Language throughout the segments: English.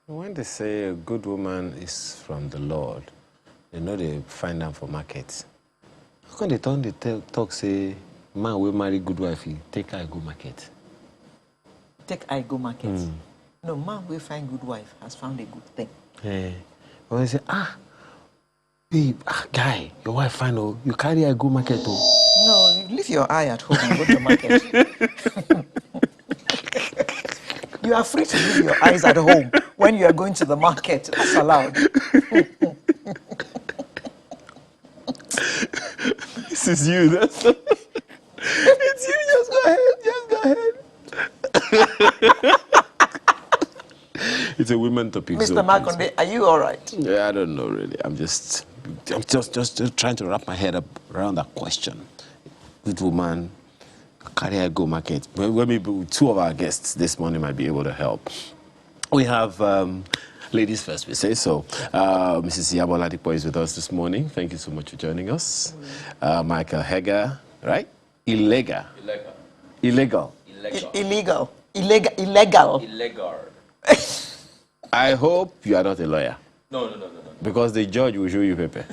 When they say a good woman is from the Lord, they know they find them for market. How come they turn the talk say, man will marry good wife, he take her go market? Take I go market. No, man will find good wife has found a good thing. Yeah. When they say, babe, guy, your wife fine, oh, you carry her go market, oh. No, you leave your eye at home and go to market. You are free to leave your eyes at home when you are going to the market. That's allowed. This is you. That's it's you. Just go ahead. It's a women topic. Mr. So Makonde, are you all right? Yeah, I don't know really. I'm just trying to wrap my head up around that question. Good woman, carry her go market. Well, maybe two of our guests this morning might be able to help. We have ladies first, we say so. Mrs. Iyabo Ladipo is with us this morning. Thank you so much for joining us. Michael Heger, right? Illegal. Illegal. I hope you are not a lawyer. No. Because the judge will show you paper.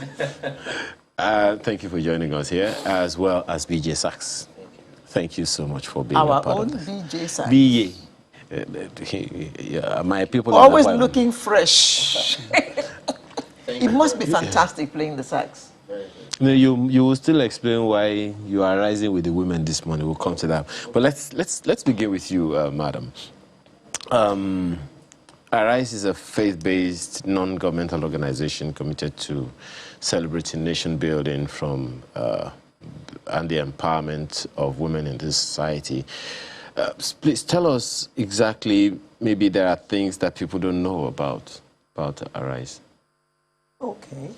Thank you for joining us here, as well as BJ Sachs. Thank you so much for being Our a part own of this. BJ Sachs. BJ. My people always looking fresh. It must be fantastic playing the sax. You will still explain why you are rising with the women this morning. We'll come to that. But let's begin with you, madam. Arise is a faith-based, non-governmental organization committed to celebrating nation building and the empowerment of women in this society. Please tell us exactly, maybe there are things that people don't know about Arise. Okay.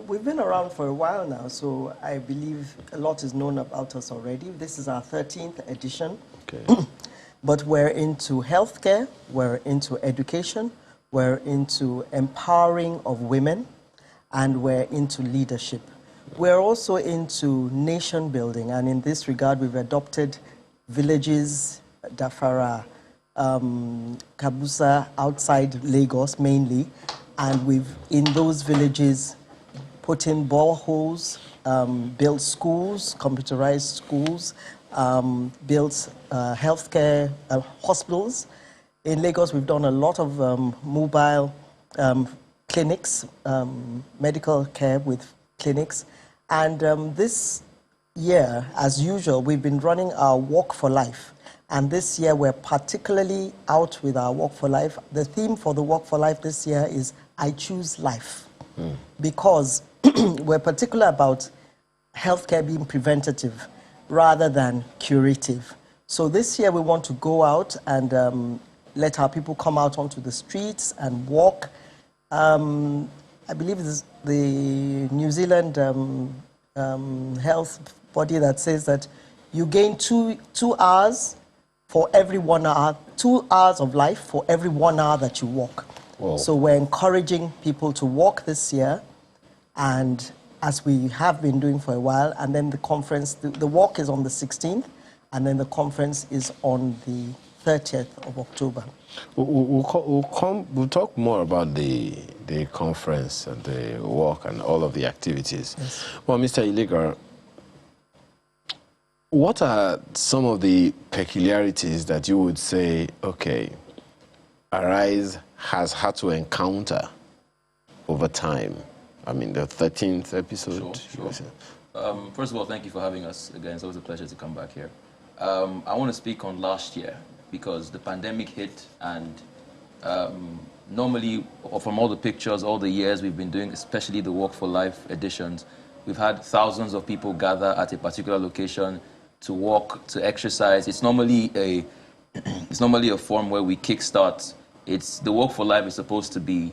We've been around for a while now, so I believe a lot is known about us already. This is our 13th edition. Okay. But we're into healthcare, we're into education, we're into empowering of women, and we're into leadership. We're also into nation building, and in this regard, we've adopted villages, Dafara, Kabusa, outside Lagos mainly, and we've, in those villages, put in boreholes, built schools, computerized schools, built healthcare hospitals. In Lagos, we've done a lot of mobile clinics, medical care with clinics. And this year, as usual, we've been running our Walk for Life. And this year, we're particularly out with our Walk for Life. The theme for the Walk for Life this year is I Choose Life. Because we're particular about healthcare being preventative rather than curative. So this year we want to go out and let our people come out onto the streets and walk. I believe it's the New Zealand health body that says that you gain two hours for every 1 hour, 2 hours of life for every 1 hour that you walk. Whoa. So we're encouraging people to walk this year, and as we have been doing for a while, and then the conference, the walk is on the 16th, and then the conference is on the 30th of October. We'll talk more about the conference and the walk and all of the activities. Yes. Well, Mr. Iligar, what are some of the peculiarities that you would say, okay, Arise has had to encounter over time? I mean, the 13th episode. Sure. First of all, thank you for having us again. It's always a pleasure to come back here. I want to speak on last year because the pandemic hit, and normally, from all the pictures, all the years we've been doing, especially the Walk for Life editions, we've had thousands of people gather at a particular location to walk, to exercise. It's normally a form where we kickstart. The Walk for Life is supposed to be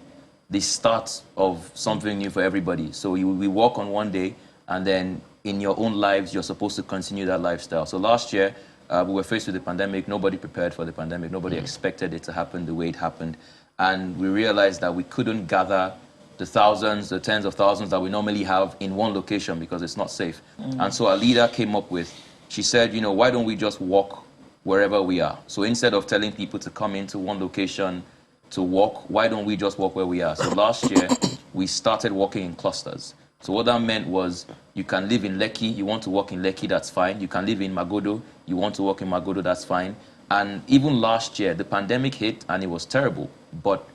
the start of something new for everybody. So we walk on one day, and then in your own lives, you're supposed to continue that lifestyle. So last year, we were faced with the pandemic. Nobody prepared for the pandemic. Nobody expected it to happen the way it happened. And we realized that we couldn't gather the thousands, the tens of thousands that we normally have in one location because it's not safe. And so our leader came up with, she said, why don't we just walk wherever we are? So instead of telling people to come into one location, to walk, why don't we just walk where we are? So last year, we started walking in clusters. So what that meant was you can live in Lekki, you want to walk in Lekki, that's fine. You can live in Magodo, you want to walk in Magodo, that's fine. And even last year, the pandemic hit and it was terrible, but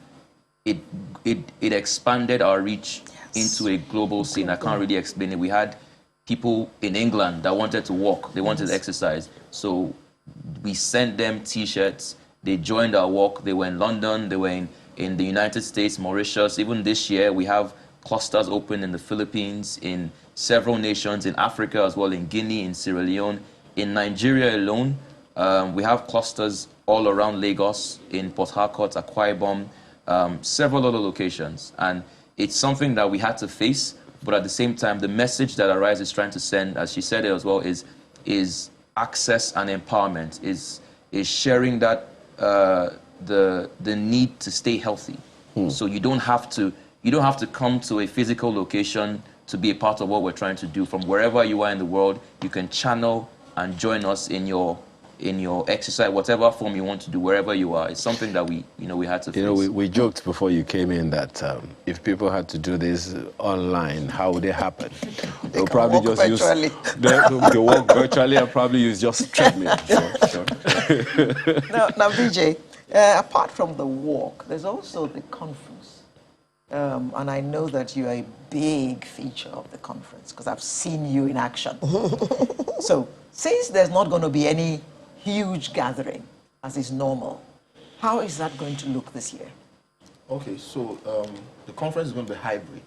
it expanded our reach into a global scene. I can't really explain it. We had people in England that wanted to walk, they wanted to exercise. So we sent them T-shirts, they joined our walk, they were in London, they were in the United States, Mauritius. Even this year, we have clusters open in the Philippines, in several nations, in Africa as well, in Guinea, in Sierra Leone. In Nigeria alone, we have clusters all around Lagos, in Port Harcourt, Akwa Ibom, several other locations. And it's something that we had to face, but at the same time, the message that Arise is trying to send, as she said it as well, is access and empowerment, is sharing that the need to stay healthy. So you don't have to come to a physical location to be a part of what we're trying to do. From wherever you are in the world, you can channel and join us in your exercise, whatever form you want to do, wherever you are. It's something that we had to face. We joked before you came in that if people had to do this online, how would it happen? They'll probably just use they walk virtually and probably use just treadmill. Now, Vijay, apart from the walk, there's also the conference. And I know that you are a big feature of the conference because I've seen you in action. So, since there's not going to be any huge gathering, as is normal, how is that going to look this year? Okay, so the conference is going to be hybrid.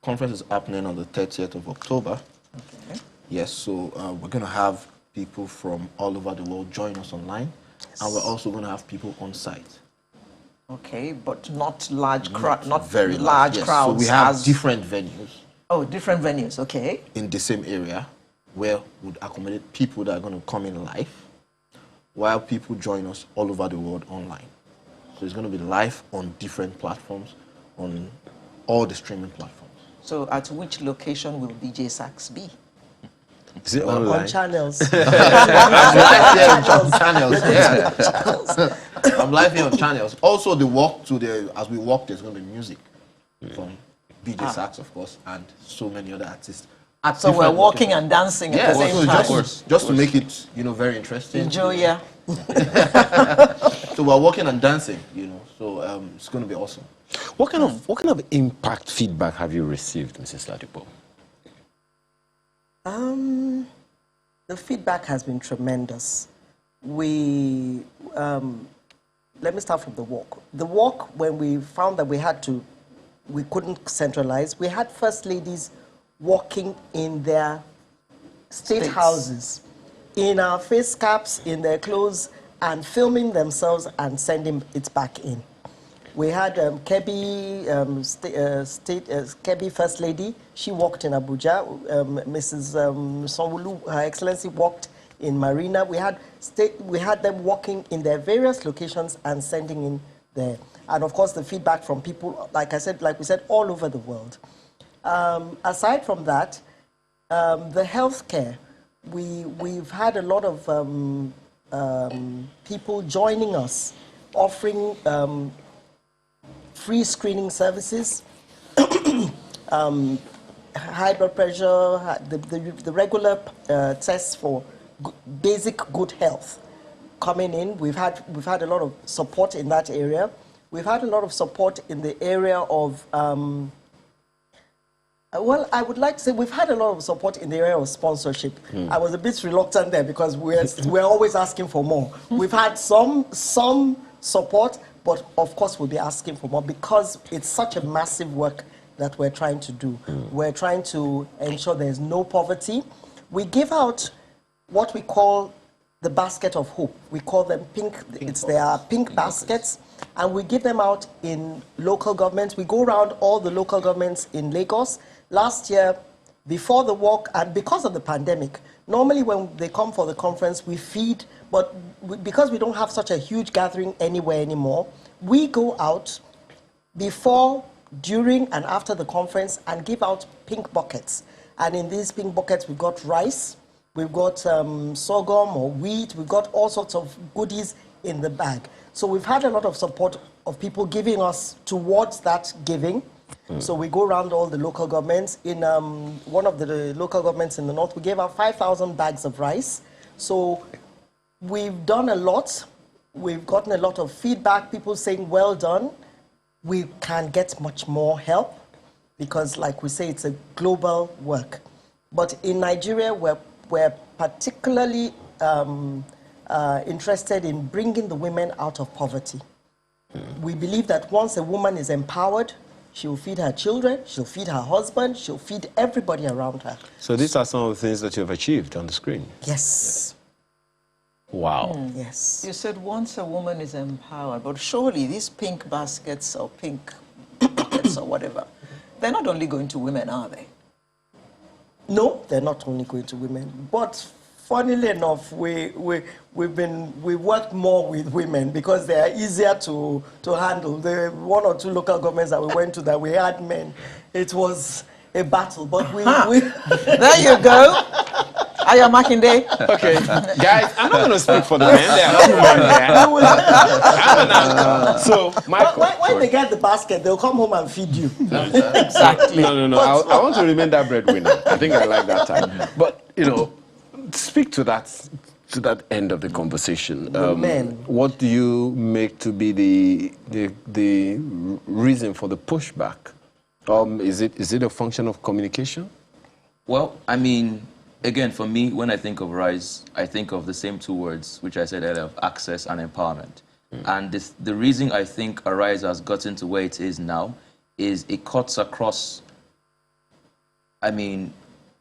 Conference is happening on the 30th of October. Okay. Yes, so we're going to have people from all over the world join us online, and we're also going to have people on site. Okay, but not large crowd, not Very large yes. crowds. So we have different venues. Oh, different venues. Okay. In the same area, where would accommodate people that are going to come in live, while people join us all over the world online. So it's going to be live on different platforms, on all the streaming platforms. So at which location will DJ Sax be? Is it online? On channels. I'm live here on channels. Yeah. I'm live here on channels. Also, as we walk, there's going to be music from DJ Sax, of course, and so many other artists. So we're walking and dancing at the same time. Just to make it, very interesting. Enjoy, yeah. So we're walking and dancing, So it's going to be awesome. What kind of impact feedback have you received, Mrs. Ladipo? The feedback has been tremendous. Let me start from the walk. The walk, when we found that we couldn't centralize, we had first ladies walking in their state houses, in our face caps, in their clothes, and filming themselves and sending it back in. We had Kebbi, Kebbi First Lady. She walked in Abuja. Mrs. Sonwulu, Her Excellency, walked in Marina. We had them walking in their various locations and sending in there. And of course, the feedback from people, like we said, all over the world. Aside from that, the healthcare, we've had a lot of people joining us, offering free screening services, high blood pressure, the regular tests for basic good health coming in. We've had a lot of support in that area. We've had a lot of support in the area of well, I would like to say we've had a lot of support in the area of sponsorship. I was a bit reluctant there because we're always asking for more. We've had some support, but of course we'll be asking for more because it's such a massive work that we're trying to do. We're trying to ensure there's no poverty. We give out what we call the basket of hope. We call them they are pink baskets, and we give them out in local governments. We go around all the local governments in Lagos. Last year, before the walk, and because of the pandemic, normally when they come for the conference, we feed, but because we don't have such a huge gathering anywhere anymore, we go out before, during, and after the conference and give out pink buckets. And in these pink buckets, we've got rice, we've got sorghum or wheat, we've got all sorts of goodies in the bag. So we've had a lot of support of people giving us towards that giving. So we go around all the local governments. In one of the local governments in the north, we gave out 5,000 bags of rice. So we've done a lot. We've gotten a lot of feedback, people saying, well done. We can get much more help because, like we say, it's a global work. But in Nigeria, we're particularly interested in bringing the women out of poverty. We believe that once a woman is empowered, she'll feed her children, she'll feed her husband, she'll feed everybody around her. So these are some of the things that you've achieved on the screen. Yes. Wow. Yes. You said once a woman is empowered, but surely these pink baskets or pink buckets or whatever, they're not only going to women, are they? No, they're not only going to women. But funnily enough, we've worked more with women because they are easier to handle. The 1 or 2 local governments that we went to that we had men, it was a battle. But we There you go. Aya Makinde. Okay, guys, I'm not going to speak for the men. There are 2 men there. So, Michael. when they get the basket, they'll come home and feed you. Exactly. No. I want to remain that breadwinner. I think I like that type. But, speak to that end of the conversation. Men. What do you make to be the reason for the pushback? Is it a function of communication? Well, I mean, again, for me, when I think of RISE, I think of the same 2 words, which I said earlier, of access and empowerment. And the reason I think RISE has gotten to where it is now is it cuts across, I mean,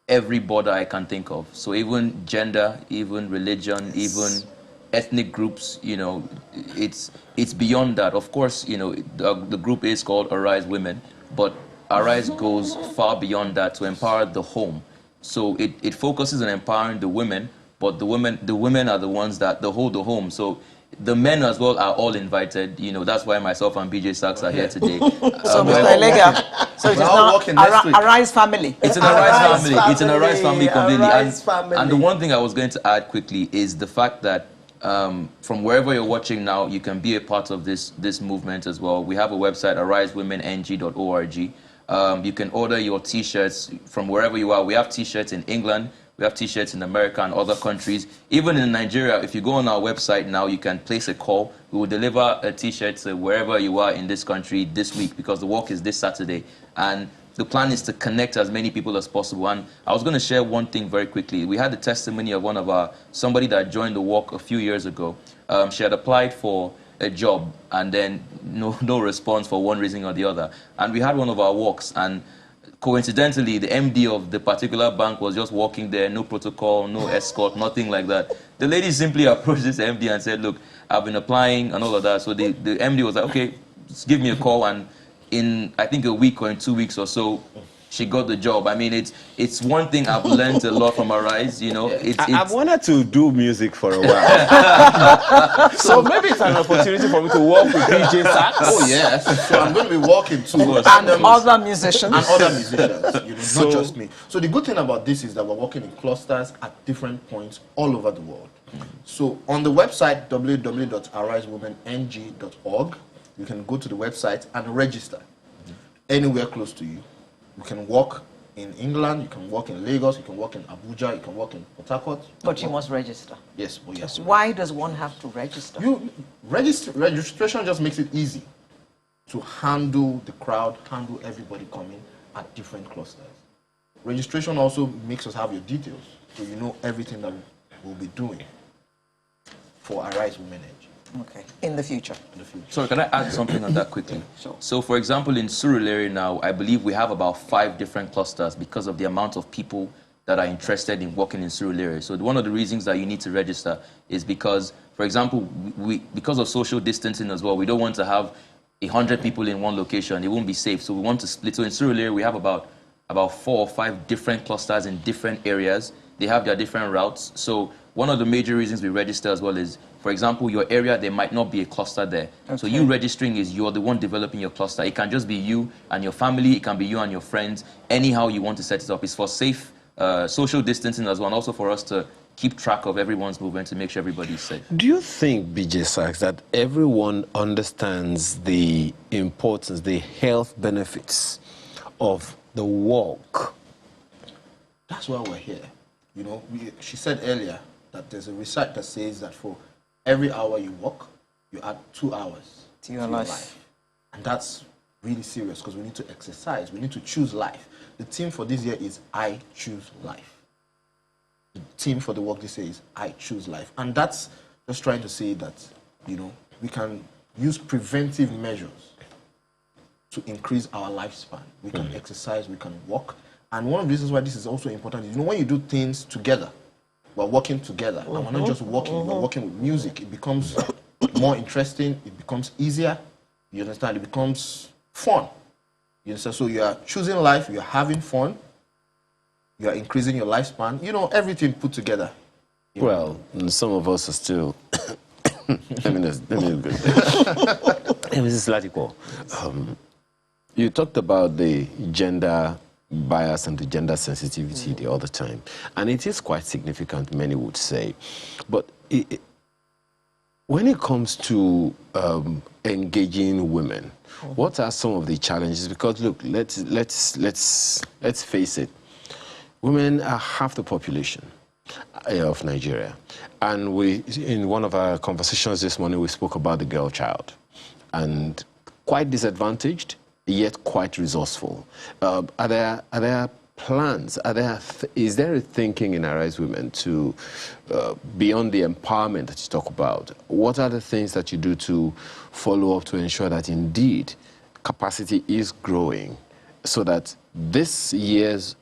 every border I can think of. So even gender, even religion, even ethnic groups, it's beyond that. Of course, the group is called Arise Women, but Arise goes far beyond that to empower the home. So it focuses on empowering the women, but the women are the ones that hold the home. So the men as well are all invited. That's why myself and BJ Sachs are here today. So, Mr. Elega, so it is now Arise family. It's an Arise family. It's an Arise family completely. Arise family. And the one thing I was going to add quickly is the fact that from wherever you're watching now, you can be a part of this movement as well. We have a website, arisewomeng.org. You can order your T-shirts from wherever you are. We have T-shirts in England. We have T-shirts in America and other countries. Even in Nigeria, if you go on our website now, you can place a call. We will deliver a T-shirt to wherever you are in this country this week because the walk is this Saturday. And the plan is to connect as many people as possible. And I was going to share one thing very quickly. We had the testimony of somebody that joined the walk a few years ago. She had applied for a job and then no response for one reason or the other. And we had one of our walks, and coincidentally, the MD of the particular bank was just walking there, no protocol, no escort, nothing like that. The lady simply approached this MD and said, look, I've been applying and all of that. So the MD was like, okay, just give me a call. And in, I think, a week or in 2 weeks or so, she got the job. I mean, it's one thing I've learned a lot from Arise, I've wanted to do music for a while. So maybe it's an opportunity for me to work with DJ Sachs. Oh, yes. So I'm going to be working too. And other musicians. And other musicians, not just me. So the good thing about this is that we're working in clusters at different points all over the world. So on the website, www.arisewomeng.org, you can go to the website and register anywhere close to you. You can walk in England, you can walk in Lagos, you can walk in Abuja, you can walk in Port Harcourt. But you must register. Yes, well, yes. Why does one have to register? Registration just makes it easy to handle the crowd, handle everybody coming at different clusters. Registration also makes us have your details, so you know everything that we'll be doing for Arise Women Edge. Okay, in the future. Sorry, can I add something on that quickly? Sure. So, for example, in Surulere now, I believe we have about 5 different clusters because of the amount of people that are interested in working in Surulere. So one of the reasons that you need to register is because, for example, because of social distancing as well, we don't want to have 100 people in one location. It won't be safe. So we want to split. So in Surulere, we have about 4 or 5 different clusters in different areas. They have their different routes. So one of the major reasons we register as well is, for example, your area, there might not be a cluster there. Okay. So you registering is you're the one developing your cluster. It can just be you and your family. It can be you and your friends. Anyhow you want to set it up. It's for safe social distancing as well, and also for us to keep track of everyone's movement to make sure everybody's safe. Do you think, BJ Sachs, that everyone understands the importance, the health benefits of the walk? That's why we're here. You know, she said earlier that there's a research that says that for every hour you walk, you add 2 hours To your life. And that's really serious because we need to exercise. We need to choose life. The theme for this year is I Choose Life. The theme for the walk this year is I Choose Life. And that's just trying to say that, you know, we can use preventive measures to increase our lifespan. We can exercise, we can walk. And one of the reasons why this is also important is, you know, when you do things together, we're working together, and we're not just walking, we're working with music. It becomes more interesting, it becomes easier, you understand? It becomes fun. You understand? So you are choosing life, you're having fun, you're increasing your lifespan, you know, everything put together. Well, some of us are still. Let me Mrs. Latiko, you talked about the gender bias and the gender sensitivity the other time, and it is quite significant, many would say. But when it comes to engaging women, what are some of the challenges? Because look, let's face it, women are half the population of Nigeria, and in one of our conversations this morning we spoke about the girl child, and quite disadvantaged yet quite resourceful. Are there plans? Is there a thinking in Arise Women to, beyond the empowerment that you talk about, what are the things that you do to follow up to ensure that indeed capacity is growing so that this year's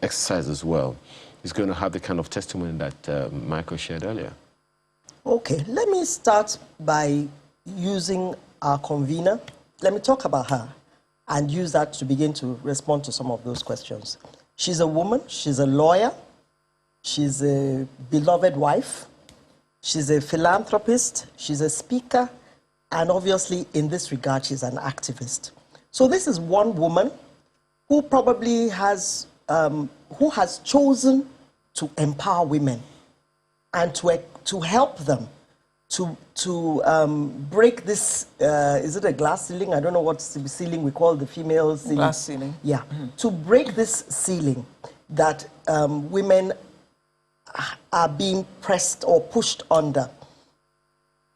exercise as well is going to have the kind of testimony that Michael shared earlier? Okay, let me start by using our convener. Let me talk about her and use that to begin to respond to some of those questions. She's a woman, she's a lawyer, she's a beloved wife, she's a philanthropist, she's a speaker, and obviously in this regard, she's an activist. So this is one woman who probably has chosen to empower women and to help them to break this, is it a glass ceiling? I don't know what ceiling we call the female ceiling. Glass ceiling. Yeah, to break this ceiling that women are being pressed or pushed under.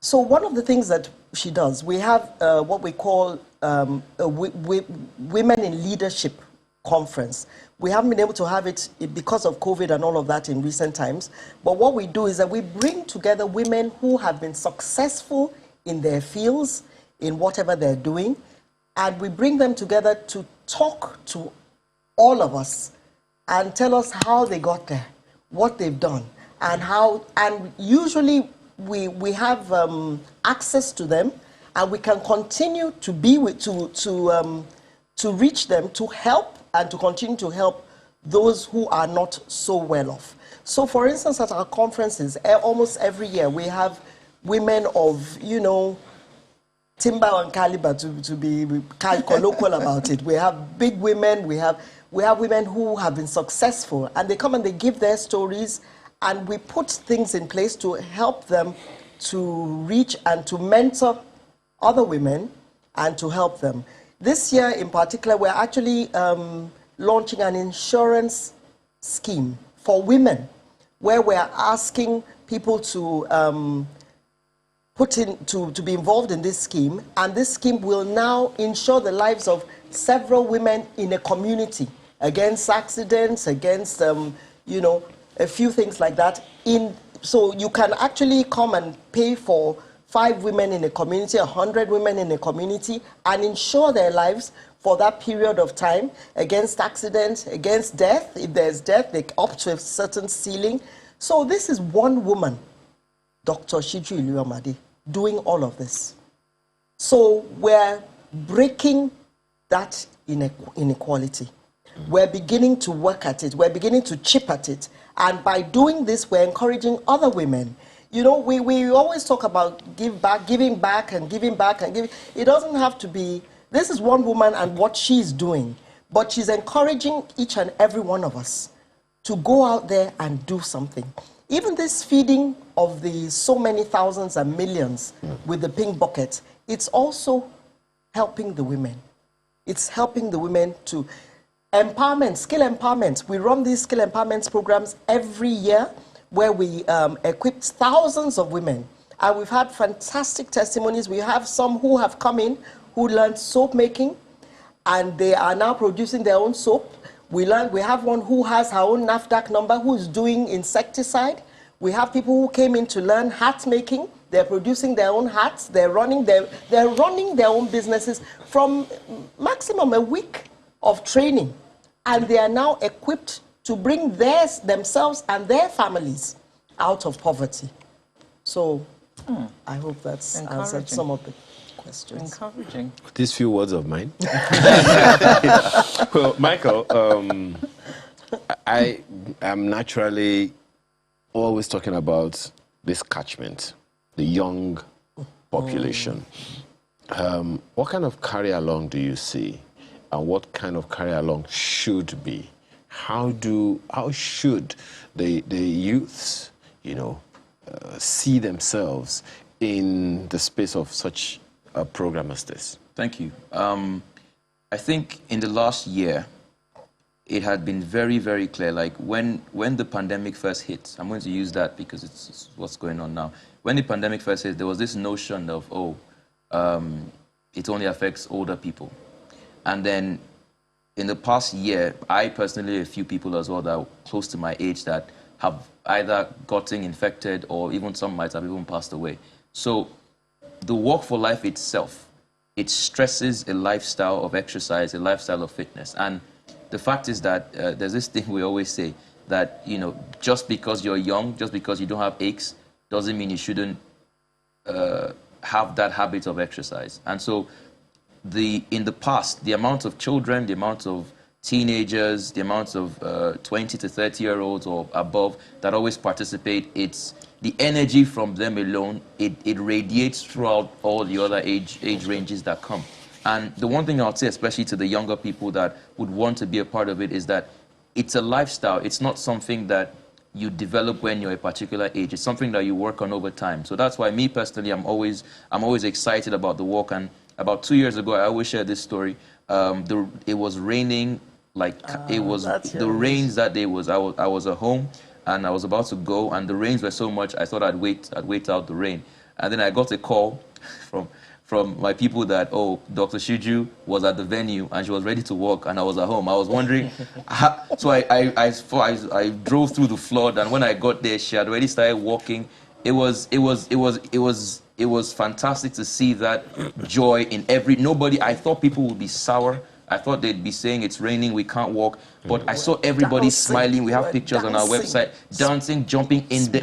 So one of the things that she does, we have what we call a Women in Leadership Conference. We haven't been able to have it because of COVID and all of that in recent times. But what we do is that we bring together women who have been successful in their fields, in whatever they're doing, and we bring them together to talk to all of us and tell us how they got there, what they've done, and how. And usually we have access to them, and we can continue to be with to reach them, to help, and to continue to help those who are not so well off. So, for instance, at our conferences, almost every year, we have women of, you know, timber and caliber, to be colloquial about it. We have big women, we have women who have been successful, and they come and they give their stories, and we put things in place to help them to reach and to mentor other women and to help them. This year in particular, we're actually launching an insurance scheme for women, where we're asking people to to be involved in this scheme, and this scheme will now insure the lives of several women in a community against accidents, against you know, a few things like that. So you can actually come and pay for 5 women in a community, 100 women in a community, and insure their lives for that period of time against accidents, against death. If there's death, they up to a certain ceiling. So this is one woman, Dr. Shiju Iluyomade, doing all of this. So we're breaking that inequality. We're beginning to work at it. We're beginning to chip at it. And by doing this, we're encouraging other women. You know, we always talk about giving back and giving back and giving. It doesn't have to be, this is one woman and what she's doing, but she's encouraging each and every one of us to go out there and do something. even this feeding of the so many thousands and millions with the pink bucket, it's also helping the women. It's helping the women to empowerment, skill empowerment. We run these skill empowerment programs every year where we equip thousands of women. And we've had fantastic testimonies. We have some who have come in who learned soap making, and they are now producing their own soap. We have one who has her own NAFDAC number, who is doing insecticide. We have people who came in to learn hat making. They're producing their own hats. They're running their own businesses from maximum a week of training. And they are now equipped to bring themselves and their families out of poverty. So I hope that's answered some of the questions. Encouraging. These few words of mine. Well, Michael, I am naturally always talking about this catchment, the young population. What kind of carry along do you see, and what kind of carry along should be? How should the youths, see themselves in the space of such a program as this? Thank you. I think in the last year, it had been very, very clear, like when the pandemic first hit, I'm going to use that because it's what's going on now. When the pandemic first hit, there was this notion of, it only affects older people. And then in the past year, I personally, a few people as well that are close to my age that have either gotten infected or even some might have even passed away. So the Walk for Life itself, it stresses a lifestyle of exercise, a lifestyle of fitness. And the fact is that there's this thing we always say that, just because you're young, just because you don't have aches, doesn't mean you shouldn't have that habit of exercise. And so in the past, the amount of children, the amount of teenagers, the amount of 20 to 30-year-olds or above that always participate, it's the energy from them alone, it radiates throughout all the other age ranges that come. And the one thing I would say, especially to the younger people that would want to be a part of it, is that it's a lifestyle. It's not something that you develop when you're a particular age. It's something that you work on over time. So that's why me personally, I'm always excited about the walk. And about 2 years ago, I always share this story. It was raining, the rains that day was, I was at home and I was about to go, and the rains were so much, I thought I'd wait out the rain. And then I got a call from my people that, Dr. Shiju was at the venue and she was ready to walk, and I was at home. I was wondering, so I drove through the flood, and when I got there, she had already started walking. It was fantastic to see that joy in nobody. I thought people would be sour. I thought they'd be saying it's raining, we can't walk. But I saw everybody smiling. We have pictures on our website, dancing, jumping in the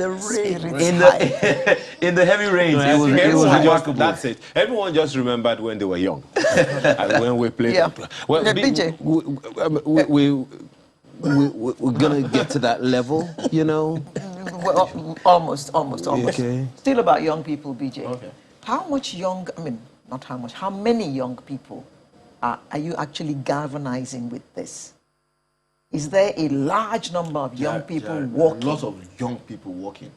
heavy rains. It was remarkable. That's it. Everyone just remembered when they were young and when we played. Yeah. Well, BJ. we're gonna get to that level, Well, almost. Okay. Still about young people, BJ. Okay. How many young people are you actually galvanizing with this? Is there a large number of young people walking? Lots of young people walking.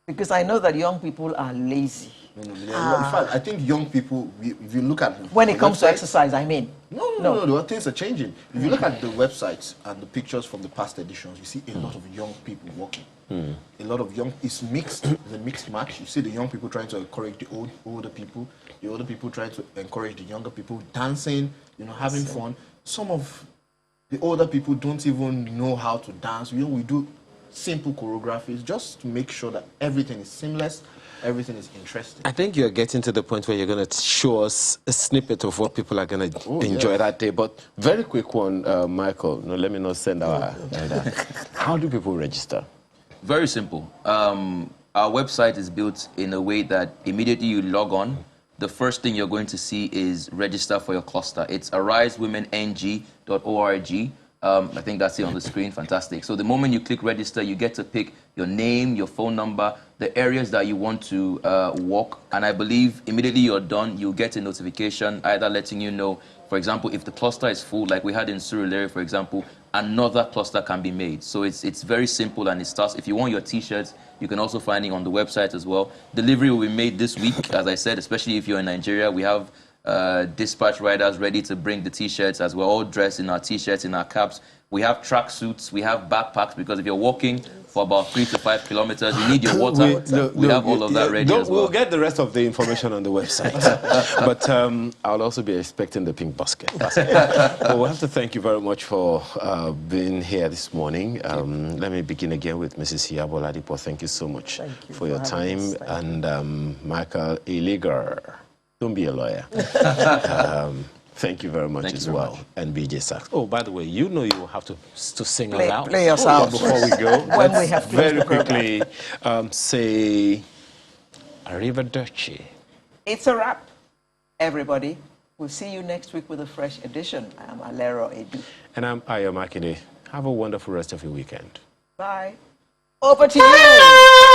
Because I know that young people are lazy. No. In fact, I think young people, if you look at When it comes to website- exercise, I mean. No, things are changing. If you look at the websites and the pictures from the past editions, you see a lot of young people walking. A lot of it's mixed. It's a mixed match. You see the young people trying to encourage the older people, the older people trying to encourage the younger people, dancing, having fun. Some of the older people don't even know how to dance. We do simple choreographies just to make sure that everything is seamless, everything is interesting. I think you're getting to the point where you're going to show us a snippet of what people are going to enjoy that day. But very quick one, Michael. No, let me not send our elder. How do people register? Very simple. Our website is built in a way that immediately you log on, the first thing you're going to see is register for your cluster. It's arisewomenng.org. I think that's it on the screen. Fantastic. So the moment you click register, you get to pick your name, your phone number, the areas that you want to walk. And I believe immediately you're done, you'll get a notification either letting you know, for example, if the cluster is full, like we had in Surulere, for example, another cluster can be made. So it's very simple, and it starts. If you want your T-shirts, you can also find it on the website as well. Delivery will be made this week, as I said, especially if you're in Nigeria. We have dispatch riders ready to bring the T-shirts, as we're all dressed in our T-shirts, in our caps. We have track suits, we have backpacks, because if you're walking for about 3 to 5 kilometers, you need your water. We have all of that ready as well. We'll get the rest of the information on the website. But I'll also be expecting the pink basket. Well, we have to thank you very much for being here this morning. Let me begin again with Mrs. Iyabo Ladipo. Thank you so much for your time. And Michael Iligar, don't be a lawyer. Thank you very much as well. And BJ Sachs. Oh, by the way, you know you will have to sing aloud. Play us out. Before we go, When we have very quickly say arrivederci. It's a wrap, everybody. We'll see you next week with a fresh edition. I'm Alero Edu. And I'm Ayo Makinde. Have a wonderful rest of your weekend. Bye. Over to you.